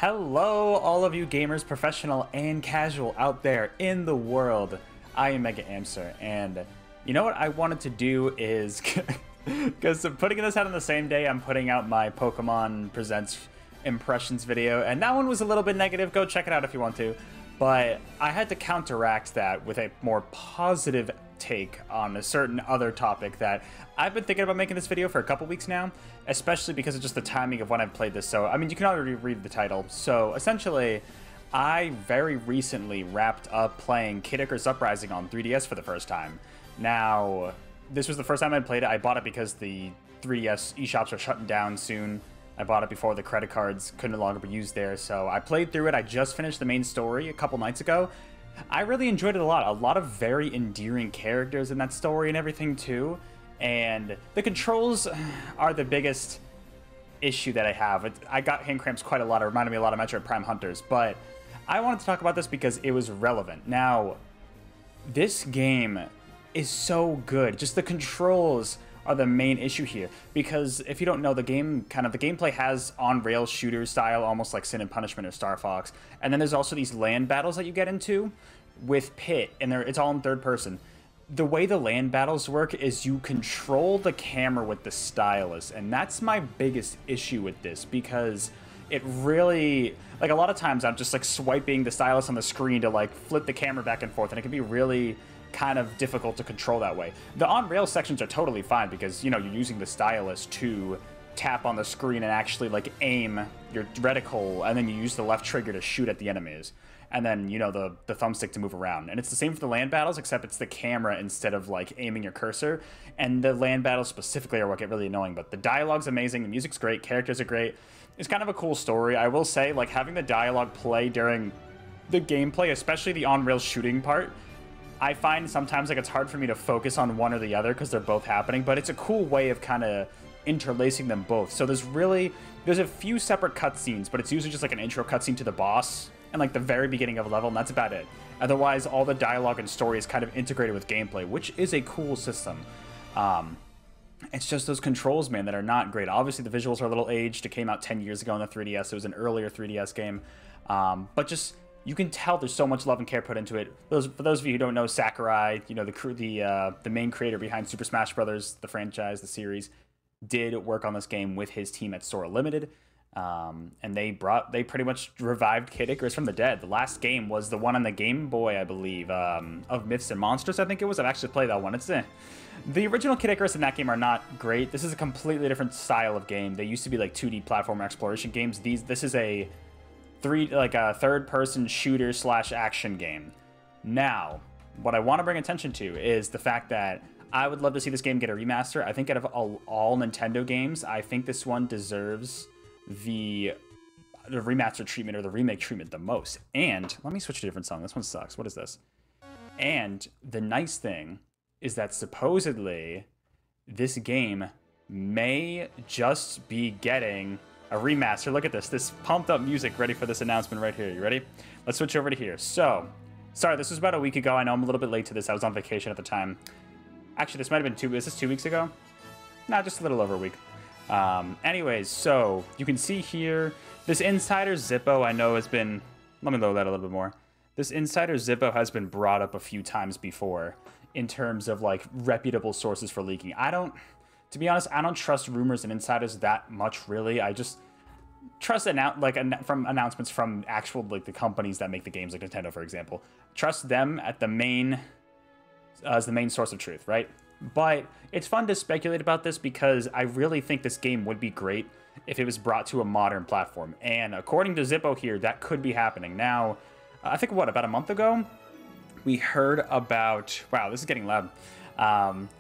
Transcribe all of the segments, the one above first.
Hello, all of you gamers, professional and casual out there in the world. I am MegaAmpster, and you know what I wanted to do is, because putting this out on the same day, I'm putting out my Pokemon Presents Impressions video, and that one was a little bit negative. Go check it out if you want to. But I had to counteract that with a more positive take on a certain other topic that I've been thinking about making this video for a couple weeks now, especially because of just the timing of when I've played this. So, I mean, you can already read the title. So, essentially, I very recently wrapped up playing Kid Icarus Uprising on 3DS for the first time. Now, this was the first time I played it. I bought it because the 3DS eShops are shutting down soon. I bought it before the credit cards could no longer be used there, so I played through it. I just finished the main story a couple nights ago. I really enjoyed it a lot. A lot of very endearing characters in that story and everything too. And the controls are the biggest issue that I have. I got hand cramps quite a lot. It reminded me a lot of Metroid Prime Hunters, but I wanted to talk about this because it was relevant. Now, this game is so good. Just the controls are the main issue here, because if you don't know, the gameplay has on-rail shooter style, almost like Sin and Punishment or Star Fox, and then there's also these land battles that you get into with Pit, and it's all in third person. The way the land battles work is you control the camera with the stylus, and that's my biggest issue with this, because it really, like, a lot of times I'm just like swiping the stylus on the screen to like flip the camera back and forth, and it can be really kind of difficult to control that way. The on-rail sections are totally fine because, you know, you're using the stylus to tap on the screen and actually like aim your reticle, and then you use the left trigger to shoot at the enemies, and then, you know, the thumbstick to move around. And it's the same for the land battles, except it's the camera instead of like aiming your cursor. And the land battles specifically are what get really annoying, but the dialogue's amazing, the music's great, characters are great. It's kind of a cool story. I will say, like, having the dialogue play during the gameplay, especially the on-rail shooting part, I find sometimes like it's hard for me to focus on one or the other because they're both happening, but it's a cool way of kind of interlacing them both. So there's a few separate cutscenes, but it's usually just like an intro cutscene to the boss and like the very beginning of a level, and that's about it. Otherwise, all the dialogue and story is kind of integrated with gameplay, which is a cool system. It's just those controls, man, that are not great. Obviously, the visuals are a little aged. It came out 10 years ago on the 3DS. It was an earlier 3DS game, but just you can tell there's so much love and care put into it. For those of you who don't know, Sakurai, you know, the main creator behind Super Smash Bros., the franchise, the series, did work on this game with his team at Sora Limited, and they pretty much revived Kid Icarus from the dead. The last game was the one on the Game Boy, I believe, of Myths and Monsters, I think it was. I've actually played that one. The original Kid Icarus in that game are not great. This is a completely different style of game. They used to be like 2D platform exploration games. This is a third-person shooter / action game. Now, what I want to bring attention to is the fact that I would love to see this game get a remaster. I think out of all Nintendo games, I think this one deserves the remaster treatment or the remake treatment the most. And let me switch to a different song. This one sucks. What is this? And the nice thing is that supposedly this game may just be getting a remaster. Look at this pumped up music ready for this announcement right here. You ready? Let's switch over to here. So, sorry, this was about a week ago. I know I'm a little bit late to this. I was on vacation at the time. Actually, this might have been is this 2 weeks ago? Nah, just a little over a week. Anyways, so you can see here, this Insider Zippo, I know has been, let me load that a little bit more. This Insider Zippo has been brought up a few times before in terms of like reputable sources for leaking. To be honest, I don't trust rumors and insiders that much, really. I just trust from announcements from actual like the companies that make the games, like Nintendo, for example. Trust them at as the main source of truth, right? But it's fun to speculate about this because I really think this game would be great if it was brought to a modern platform. And according to Zippo here, that could be happening. Now, I think, about a month ago, we heard about... Wow, this is getting loud.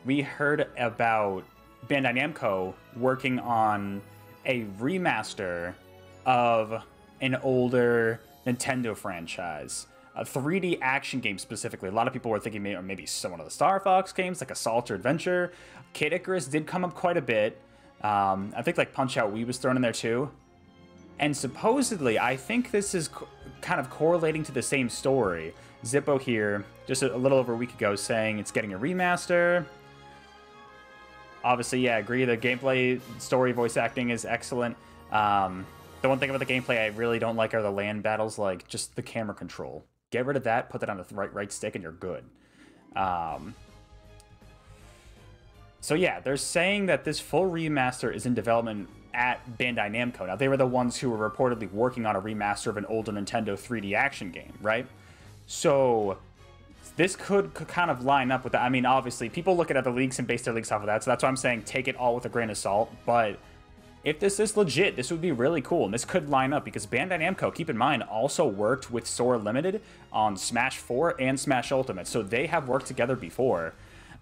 We heard about Bandai Namco working on a remaster of an older Nintendo franchise. A 3D action game specifically. A lot of people were thinking maybe some of the Star Fox games, like Assault or Adventure. Kid Icarus did come up quite a bit. I think like Punch-Out Wii was thrown in there too. And supposedly, I think this is kind of correlating to the same story. Zippo here, just a little over a week ago, saying it's getting a remaster. Obviously, yeah, I agree. The gameplay, story, voice acting is excellent. The one thing about the gameplay I really don't like are the land battles, like just the camera control. Get rid of that, put that on the right stick, and you're good. So yeah, they're saying that this full remaster is in development at Bandai Namco. Now, they were the ones who were reportedly working on a remaster of an older Nintendo 3D action game, right? So this could kind of line up with that. I mean, obviously, people look at other leaks and base their leaks off of that, so that's why I'm saying take it all with a grain of salt. But if this is legit, this would be really cool, and this could line up, because Bandai Namco, keep in mind, also worked with Sora Limited on Smash 4 and Smash Ultimate, so they have worked together before.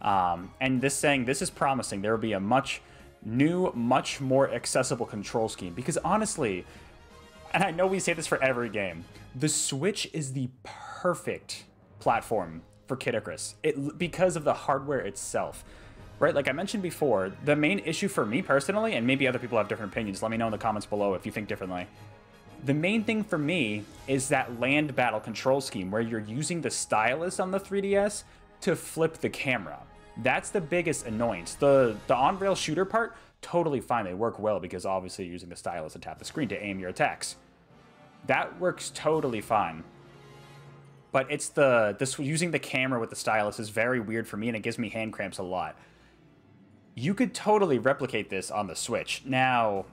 And this saying, this is promising. There will be a much more accessible control scheme, because honestly, and I know we say this for every game, the Switch is the perfect platform for Kid Icarus, because of the hardware itself. Right, like I mentioned before, the main issue for me personally, and maybe other people have different opinions, let me know in the comments below if you think differently. The main thing for me is that land battle control scheme where you're using the stylus on the 3DS to flip the camera. That's the biggest annoyance. The on-rail shooter part, totally fine. They work well because obviously you're using the stylus to tap the screen to aim your attacks. That works totally fine. But it's using the camera with the stylus is very weird for me, and it gives me hand cramps a lot. You could totally replicate this on the Switch. Now,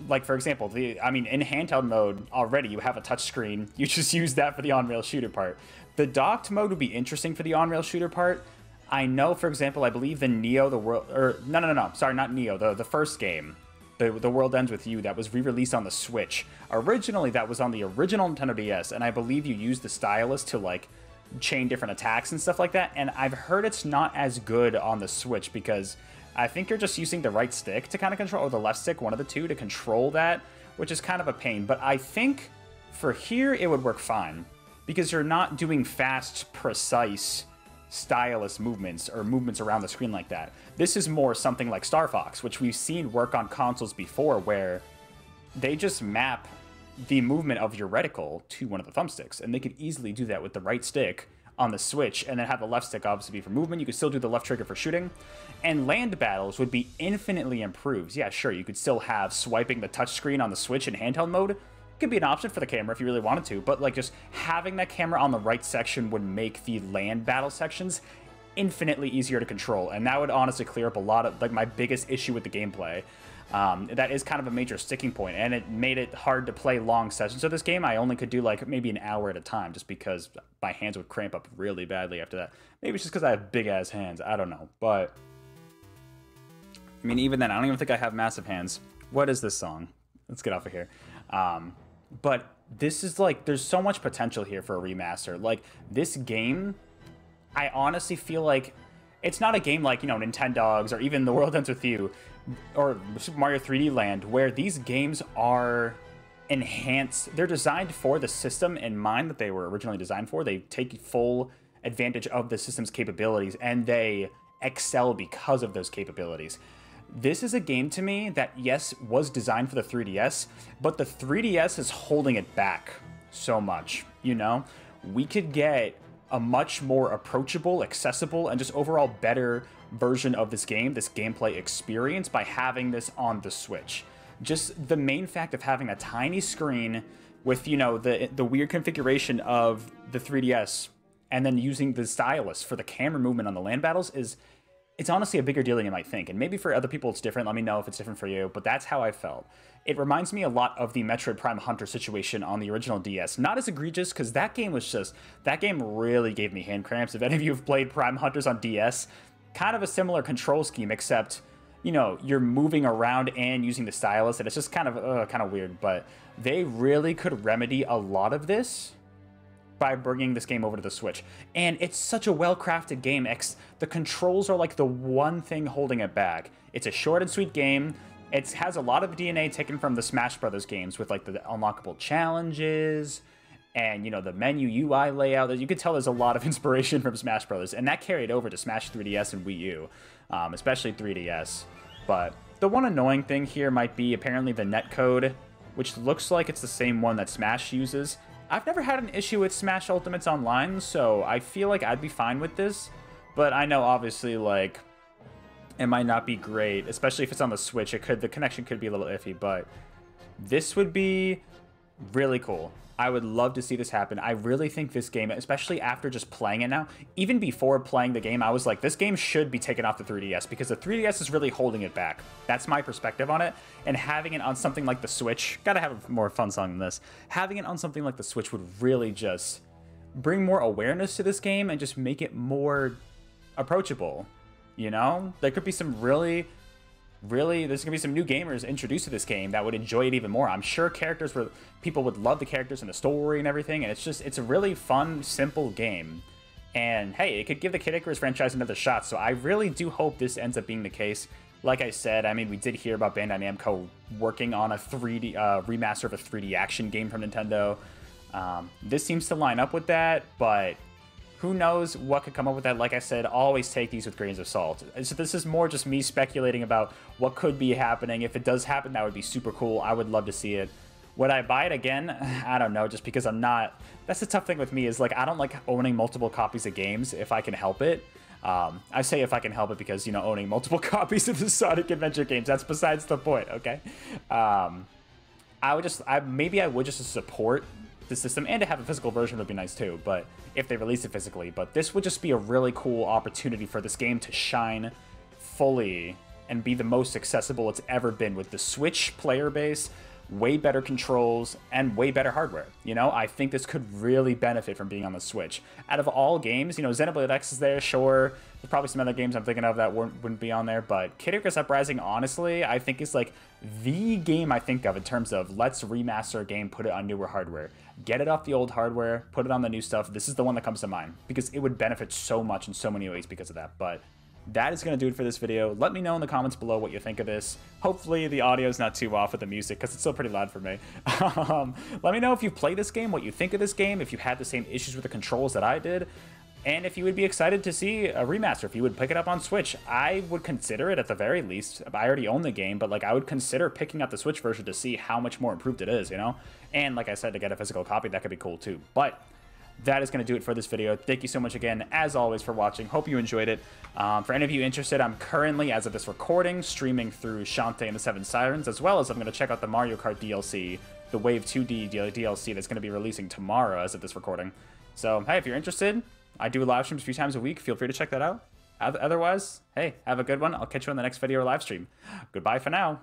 like for example, in handheld mode already you have a touchscreen. You just use that for the on-rail shooter part. The docked mode would be interesting for the on-rail shooter part. I know, for example, I believe the Neo, sorry, not Neo, the first game, the World Ends With You, that was re-released on the Switch. Originally, that was on the original Nintendo DS, and I believe you used the stylus to, like, chain different attacks and stuff like that, and I've heard it's not as good on the Switch because I think you're just using the right stick to kind of control, or the left stick, one of the two, to control that, which is kind of a pain. But I think for here it would work fine because you're not doing fast, precise stylus movements or movements around the screen like that. This is more something like Star Fox, which we've seen work on consoles before, where they just map the movement of your reticle to one of the thumbsticks, and they could easily do that with the right stick on the Switch, and then have the left stick obviously be for movement. You could still do the left trigger for shooting, and land battles would be infinitely improved. Yeah, sure, you could still have swiping the touchscreen on the Switch in handheld mode. Could be an option for the camera if you really wanted to, but like just having that camera on the right section would make the land battle sections infinitely easier to control, and that would honestly clear up a lot of like my biggest issue with the gameplay. That is kind of a major sticking point, and it made it hard to play long sessions of this game. I only could do like maybe an hour at a time just because my hands would cramp up really badly after that. Maybe it's just because I have big ass hands, I don't know. But I mean, even then, I don't even think I have massive hands. What is this song? Let's get off of here. But this is like, there's so much potential here for a remaster. Like, this game, I honestly feel like it's not a game like, you know, Nintendogs or even The World Ends With You or Super Mario 3D Land, where these games are enhanced. They're designed for the system in mind that they were originally designed for. They take full advantage of the system's capabilities, and they excel because of those capabilities. This is a game to me that, yes, was designed for the 3DS, but the 3DS is holding it back so much, you know? We could get a much more approachable, accessible, and just overall better version of this game, this gameplay experience, by having this on the Switch. Just the main fact of having a tiny screen with, you know, the weird configuration of the 3DS, and then using the stylus for the camera movement on the land battles it's honestly a bigger deal than you might think. And maybe for other people it's different. Let me know if it's different for you, but that's how I felt. It reminds me a lot of the Metroid Prime Hunter situation on the original DS. Not as egregious, because that game really gave me hand cramps. If any of you have played Prime Hunters on DS, kind of a similar control scheme, except, you know, you're moving around and using the stylus, and it's just kind of weird. But they really could remedy a lot of this by bringing this game over to the Switch. And it's such a well-crafted game. The controls are like the one thing holding it back. It's a short and sweet game. It has a lot of DNA taken from the Smash Brothers games with like the unlockable challenges and, you know, the menu UI layout. You could tell there's a lot of inspiration from Smash Brothers, and that carried over to Smash 3DS and Wii U, especially 3DS. But the one annoying thing here might be apparently the netcode, which looks like it's the same one that Smash uses. I've never had an issue with Smash Ultimates Online, so I feel like I'd be fine with this. But I know, obviously, like, it might not be great, especially if it's on the Switch. The connection could be a little iffy, but This would be really cool. I would love to see this happen. I really think this game, especially after just playing it now, even before playing the game, I was like, this game should be taken off the 3DS because the 3DS is really holding it back. That's my perspective on it. And having it on something like the Switch, gotta have a more fun song than this. Having it on something like the Switch would really just bring more awareness to this game and just make it more approachable. You know? There could be some there's gonna be some new gamers introduced to this game that would enjoy it even more. I'm sure people would love the characters and the story and everything, and it's a really fun, simple game. And hey, it could give the Kid Icarus franchise another shot, so I really do hope this ends up being the case. Like I said, I mean, we did hear about Bandai Namco working on a 3D remaster of a 3D action game from Nintendo. This seems to line up with that, but who knows what could come up with that. Like I said, always take these with grains of salt. So this is more just me speculating about what could be happening. If it does happen, that would be super cool. I would love to see it. Would I buy it again? I don't know, just because I'm not... That's the tough thing with me is, like, I don't like owning multiple copies of games if I can help it. I say if I can help it because, you know, owning multiple copies of the Sonic Adventure games, that's besides the point, okay? Maybe I would just support the system, and to have a physical version would be nice too, but if they release it physically. But this would just be a really cool opportunity for this game to shine fully and be the most accessible it's ever been with the Switch player base, way better controls, and way better hardware. You know, I think this could really benefit from being on the Switch. Out of all games, you know, Xenoblade X is there, sure. There's probably some other games I'm thinking of that wouldn't be on there, but Kid Icarus Uprising, honestly, I think is like the game I think of in terms of let's remaster a game, put it on newer hardware. Get it off the old hardware, put it on the new stuff. This is the one that comes to mind because it would benefit so much in so many ways because of that. But that is going to do it for this video. Let me know in the comments below what you think of this. Hopefully the audio is not too off with the music because it's still pretty loud for me. Let me know if you've played this game, what you think of this game, if you had the same issues with the controls that I did, and if you would be excited to see a remaster, if you would pick it up on Switch. I would consider it at the very least. I already own the game, but like I would consider picking up the Switch version to see how much more improved it is, you know? And like I said, to get a physical copy, that could be cool too. But that is going to do it for this video. Thank you so much again, as always, for watching. Hope you enjoyed it. For any of you interested, I'm currently, as of this recording, streaming through Shantae and the Seven Sirens, as well as I'm going to check out the Mario Kart DLC, the Wave 2D DLC that's going to be releasing tomorrow as of this recording. So, hey, if you're interested, I do live streams a few times a week. Feel free to check that out. Otherwise, hey, have a good one. I'll catch you on the next video or live stream. Goodbye for now.